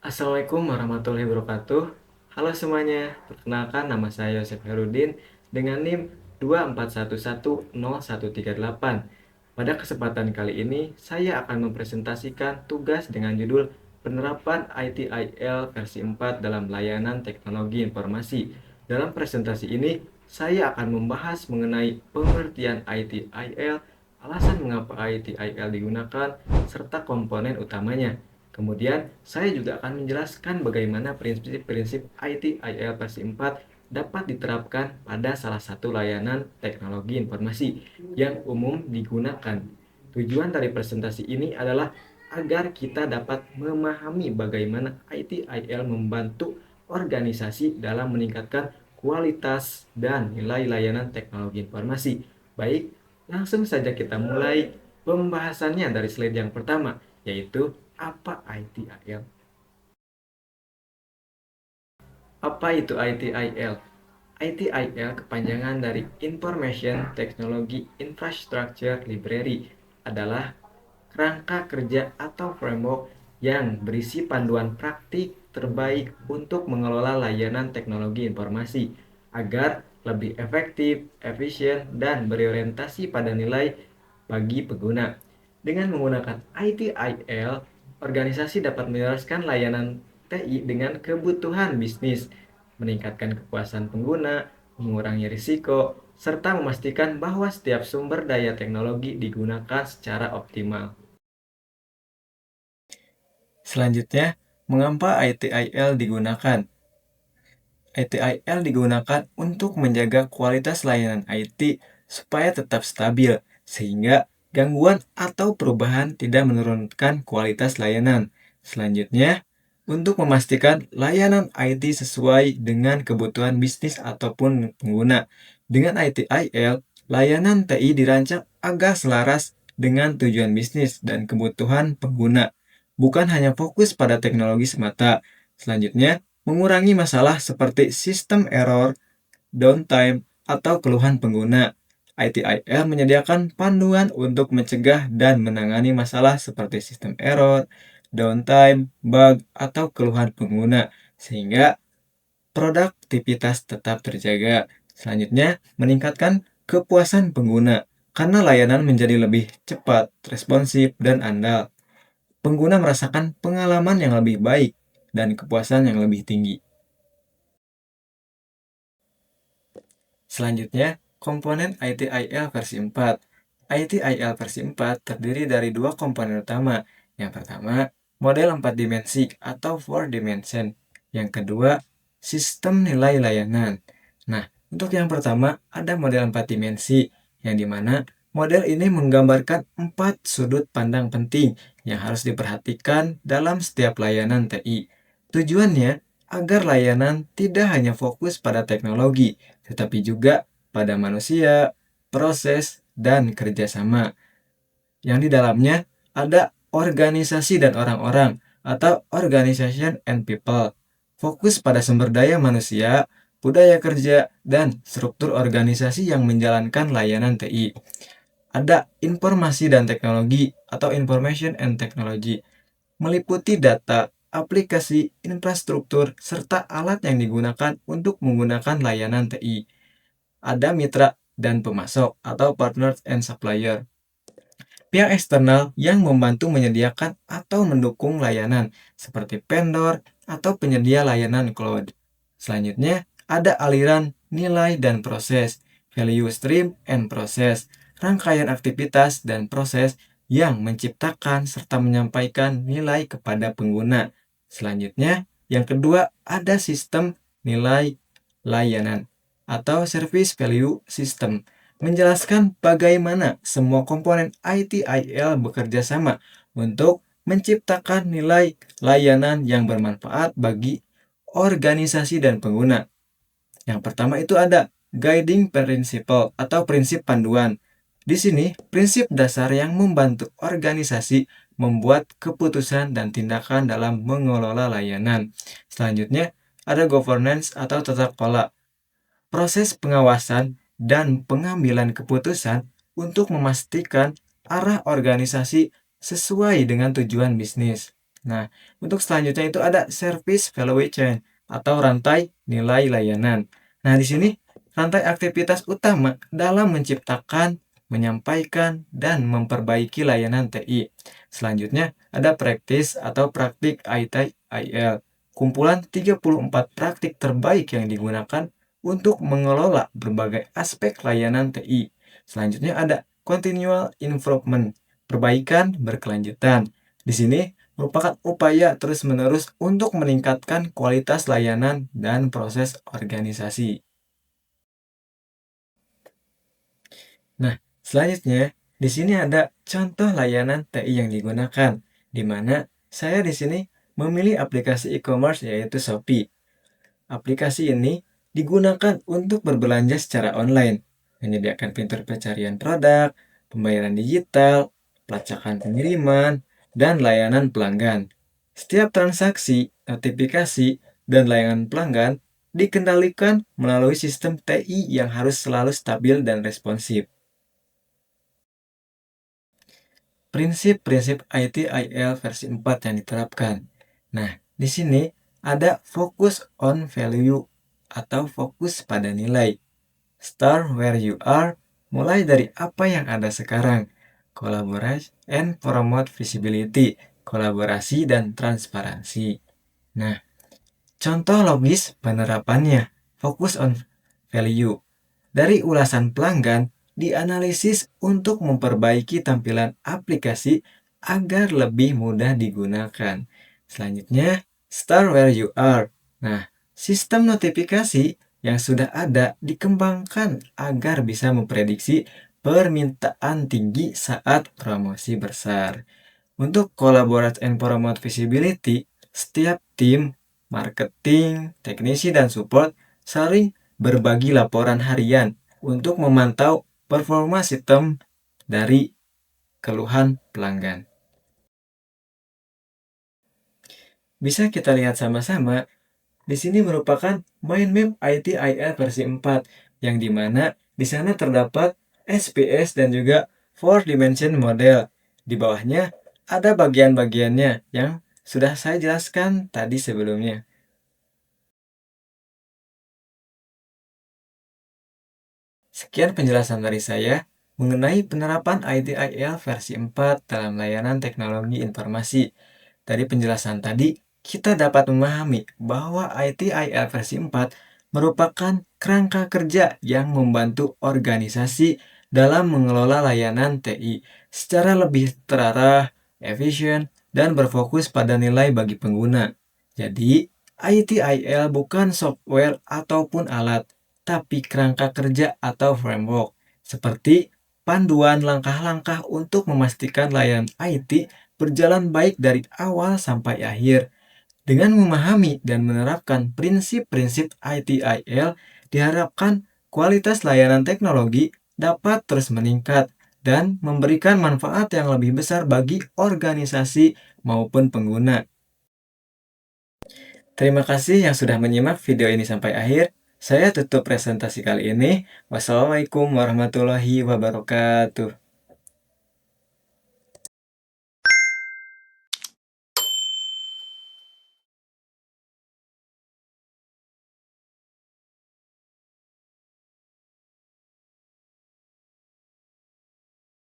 Assalamualaikum warahmatullahi wabarakatuh. Halo semuanya, perkenalkan nama saya Yosef Herudin dengan NIM 241101138. Pada kesempatan kali ini, saya akan mempresentasikan tugas dengan judul Penerapan ITIL versi 4 dalam layanan teknologi informasi. Dalam presentasi ini, saya akan membahas mengenai pengertian ITIL, alasan mengapa ITIL digunakan, serta komponen utamanya. Kemudian, saya juga akan menjelaskan bagaimana prinsip-prinsip ITIL versi 4 dapat diterapkan pada salah satu layanan teknologi informasi yang umum digunakan. Tujuan dari presentasi ini adalah agar kita dapat memahami bagaimana ITIL membantu organisasi dalam meningkatkan kualitas dan nilai layanan teknologi informasi. Baik, langsung saja kita mulai pembahasannya dari slide yang pertama, yaitu apa ITIL? Apa itu ITIL? ITIL kepanjangan dari Information Technology Infrastructure Library adalah kerangka kerja atau framework yang berisi panduan praktik terbaik untuk mengelola layanan teknologi informasi agar lebih efektif, efisien, dan berorientasi pada nilai bagi pengguna. Dengan menggunakan ITIL, organisasi dapat menyelaraskan layanan TI dengan kebutuhan bisnis, meningkatkan kepuasan pengguna, mengurangi risiko, serta memastikan bahwa setiap sumber daya teknologi digunakan secara optimal. Selanjutnya, mengapa ITIL digunakan? ITIL digunakan untuk menjaga kualitas layanan IT supaya tetap stabil, sehingga gangguan atau perubahan tidak menurunkan kualitas layanan. Selanjutnya, untuk memastikan layanan IT sesuai dengan kebutuhan bisnis ataupun pengguna. Dengan ITIL, layanan TI dirancang agar selaras dengan tujuan bisnis dan kebutuhan pengguna, bukan hanya fokus pada teknologi semata. Selanjutnya, mengurangi masalah seperti sistem error, downtime, atau keluhan pengguna. ITIL menyediakan panduan untuk mencegah dan menangani masalah seperti sistem error, downtime, bug, atau keluhan pengguna, sehingga produktivitas tetap terjaga. Selanjutnya, meningkatkan kepuasan pengguna, karena layanan menjadi lebih cepat, responsif, dan andal. Pengguna merasakan pengalaman yang lebih baik dan kepuasan yang lebih tinggi. Selanjutnya, komponen ITIL versi 4. ITIL versi 4 terdiri dari dua komponen utama. Yang pertama, model 4 dimensi atau 4 dimension. Yang kedua, sistem nilai layanan. Nah, untuk yang pertama, ada model 4 dimensi, yang dimana model ini menggambarkan 4 sudut pandang penting yang harus diperhatikan dalam setiap layanan TI. Tujuannya agar layanan tidak hanya fokus pada teknologi, tetapi juga pada manusia, proses, dan kerjasama. Yang di dalamnya ada organisasi dan orang-orang atau organization and people. Fokus pada sumber daya manusia, budaya kerja, dan struktur organisasi yang menjalankan layanan TI. Ada informasi dan teknologi atau information and technology, meliputi data, aplikasi, infrastruktur, serta alat yang digunakan untuk menggunakan layanan TI. Ada mitra dan pemasok atau partners and supplier. Pihak eksternal yang membantu menyediakan atau mendukung layanan seperti vendor atau penyedia layanan cloud. Selanjutnya, ada aliran nilai dan proses, value stream and process, rangkaian aktivitas dan proses yang menciptakan serta menyampaikan nilai kepada pengguna. Selanjutnya, yang kedua ada sistem nilai layanan atau service value system, menjelaskan bagaimana semua komponen ITIL bekerja sama untuk menciptakan nilai layanan yang bermanfaat bagi organisasi dan pengguna. Yang pertama itu ada guiding principle atau prinsip panduan. Di sini, prinsip dasar yang membantu organisasi membuat keputusan dan tindakan dalam mengelola layanan. Selanjutnya, ada governance atau tata kelola. Proses pengawasan dan pengambilan keputusan untuk memastikan arah organisasi sesuai dengan tujuan bisnis. Nah, untuk selanjutnya itu ada service value chain atau rantai nilai layanan. Nah, di sini rantai aktivitas utama dalam menciptakan, menyampaikan, dan memperbaiki layanan TI. Selanjutnya ada practice atau praktik IT/IL. Kumpulan 34 praktik terbaik yang digunakan untuk mengelola berbagai aspek layanan TI. Selanjutnya ada continual improvement, perbaikan berkelanjutan. Di sini merupakan upaya terus-menerus untuk meningkatkan kualitas layanan dan proses organisasi. Nah, selanjutnya di sini ada contoh layanan TI yang digunakan, di mana saya di sini memilih aplikasi e-commerce yaitu Shopee. Aplikasi ini digunakan untuk berbelanja secara online, menyediakan fitur pencarian produk, pembayaran digital, pelacakan pengiriman, dan layanan pelanggan. Setiap transaksi, notifikasi, dan layanan pelanggan dikendalikan melalui sistem TI yang harus selalu stabil dan responsif. Prinsip-prinsip IT/IL versi 4 yang diterapkan. Nah, di sini ada fokus on value atau fokus pada nilai. Start where you are, mulai dari apa yang ada sekarang. Collaborate and promote visibility, kolaborasi dan transparansi. Nah, contoh logis penerapannya, fokus on value. Dari ulasan pelanggan, dianalisis untuk memperbaiki tampilan aplikasi agar lebih mudah digunakan. Selanjutnya, start where you are. Nah, sistem notifikasi yang sudah ada dikembangkan agar bisa memprediksi permintaan tinggi saat promosi besar. Untuk collaborate and promote visibility, setiap tim, marketing, teknisi, dan support saling berbagi laporan harian untuk memantau performa sistem dari keluhan pelanggan. Bisa kita lihat sama-sama, di sini merupakan mind map IT/IL versi 4, yang dimana di sana terdapat SPS dan juga 4 dimension model. Di bawahnya ada bagian-bagiannya yang sudah saya jelaskan tadi sebelumnya. Sekian penjelasan dari saya mengenai penerapan IT/IL versi 4 dalam layanan teknologi informasi. Dari penjelasan tadi, kita dapat memahami bahwa IT/IL versi 4 merupakan kerangka kerja yang membantu organisasi dalam mengelola layanan TI secara lebih terarah, efisien, dan berfokus pada nilai bagi pengguna. Jadi, IT/IL bukan software ataupun alat, tapi kerangka kerja atau framework, seperti panduan langkah-langkah untuk memastikan layanan IT berjalan baik dari awal sampai akhir. Dengan memahami dan menerapkan prinsip-prinsip IT/IL, diharapkan kualitas layanan teknologi dapat terus meningkat dan memberikan manfaat yang lebih besar bagi organisasi maupun pengguna. Terima kasih yang sudah menyimak video ini sampai akhir. Saya tutup presentasi kali ini. Wassalamualaikum warahmatullahi wabarakatuh.